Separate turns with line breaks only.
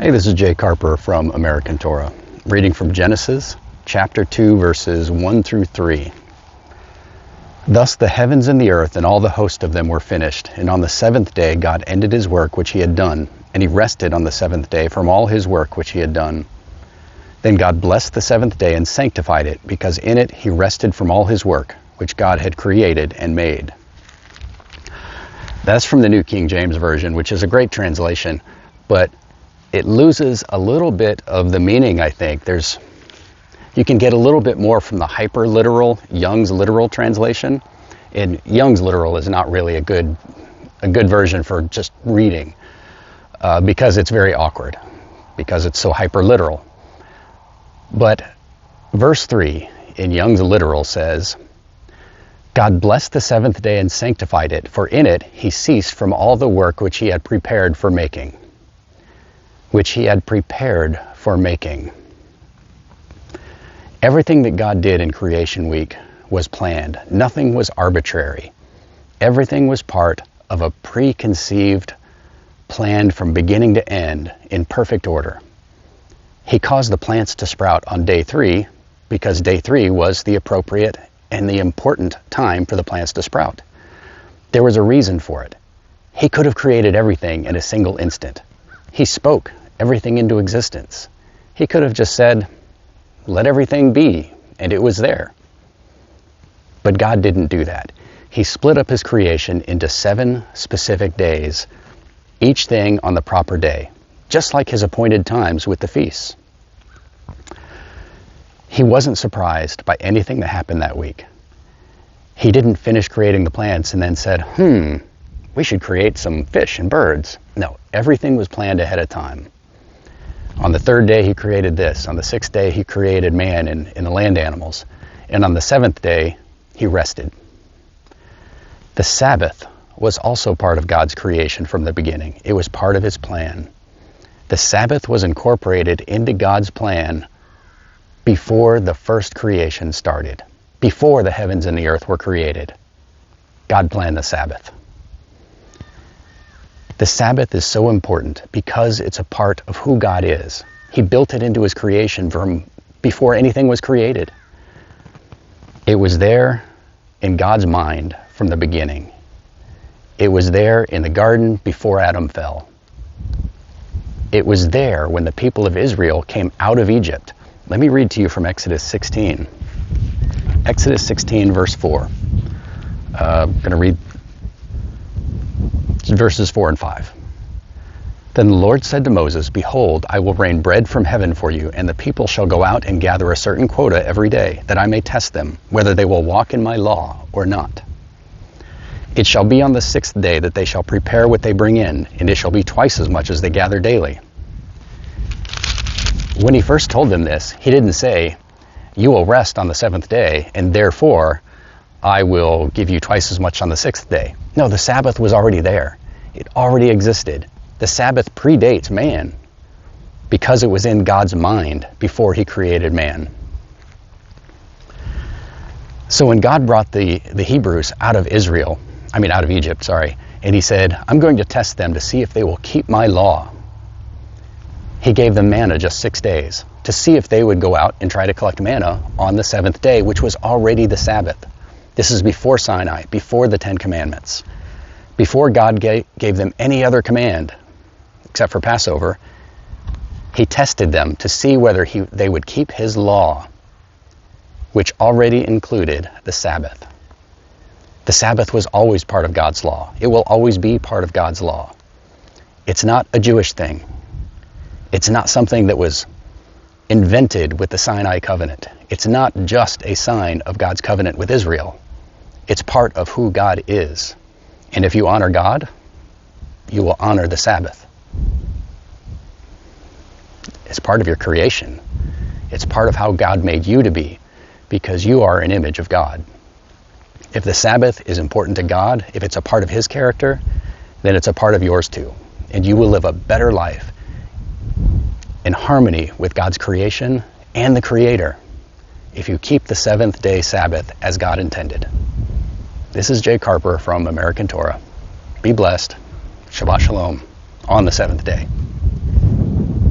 Hey, this is Jay Carper from American Torah, reading from Genesis, chapter 2, verses 1 through 3. Thus the heavens and the earth and all the host of them were finished, and on the seventh day God ended his work which he had done, and he rested on the seventh day from all his work which he had done. Then God blessed the seventh day and sanctified it, because in it he rested from all his work which God had created and made. That's from the New King James Version, which is a great translation, but it loses a little bit of the meaning, I think. You can get a little bit more from the hyper-literal, Young's literal translation. And Young's literal is not really a good version for just reading, because it's very awkward, because it's so hyper-literal. But verse 3 in Young's literal says, God blessed the seventh day and sanctified it, for in it he ceased from all the work which he had prepared for making. Everything that God did in Creation Week was planned. Nothing was arbitrary. Everything was part of a preconceived, planned from beginning to end in perfect order. He caused the plants to sprout on day 3 because day 3 was the appropriate and the important time for the plants to sprout. There was a reason for it. He could have created everything in a single instant. He spoke everything into existence. He could have just said, let everything be, and it was there. But God didn't do that. He split up his creation into 7 specific days, each thing on the proper day, just like his appointed times with the feasts. He wasn't surprised by anything that happened that week. He didn't finish creating the plants and then said, we should create some fish and birds. No, everything was planned ahead of time. On the 3rd day, he created this. On the 6th day, he created man and the land animals. And on the 7th day, he rested. The Sabbath was also part of God's creation from the beginning. It was part of his plan. The Sabbath was incorporated into God's plan before the first creation started. Before the heavens and the earth were created, God planned the Sabbath. The Sabbath is so important because it's a part of who God is. He built it into his creation from before anything was created. It was there in God's mind from the beginning. It was there in the garden before Adam fell. It was there when the people of Israel came out of Egypt. Let me read to you from Exodus 16. Exodus 16, verse 4. I'm going to read verses 4 and 5. Then the Lord said to Moses, behold, I will rain bread from heaven for you, and the people shall go out and gather a certain quota every day, that I may test them, whether they will walk in my law or not. It shall be on the 6th day that they shall prepare what they bring in, and it shall be twice as much as they gather daily. When he first told them this, he didn't say, you will rest on the 7th day, and therefore I will give you twice as much on the 6th day. No, the Sabbath was already there. It already existed. The Sabbath predates man because it was in God's mind before he created man. So when God brought the Hebrews out of Egypt, and he said, I'm going to test them to see if they will keep my law. He gave them manna just 6 days to see if they would go out and try to collect manna on the 7th day, which was already the Sabbath. This is before Sinai, before the 10 Commandments. Before God gave them any other command, except for Passover, he tested them to see whether they would keep his law, which already included the Sabbath. The Sabbath was always part of God's law. It will always be part of God's law. It's not a Jewish thing. It's not something that was invented with the Sinai covenant. It's not just a sign of God's covenant with Israel. It's part of who God is. And if you honor God, you will honor the Sabbath. It's part of your creation. It's part of how God made you to be, because you are an image of God. If the Sabbath is important to God, if it's a part of his character, then it's a part of yours too. And you will live a better life in harmony with God's creation and the Creator if you keep the 7th day Sabbath as God intended. This is Jay Carper from American Torah. Be blessed. Shabbat Shalom on the 7th day.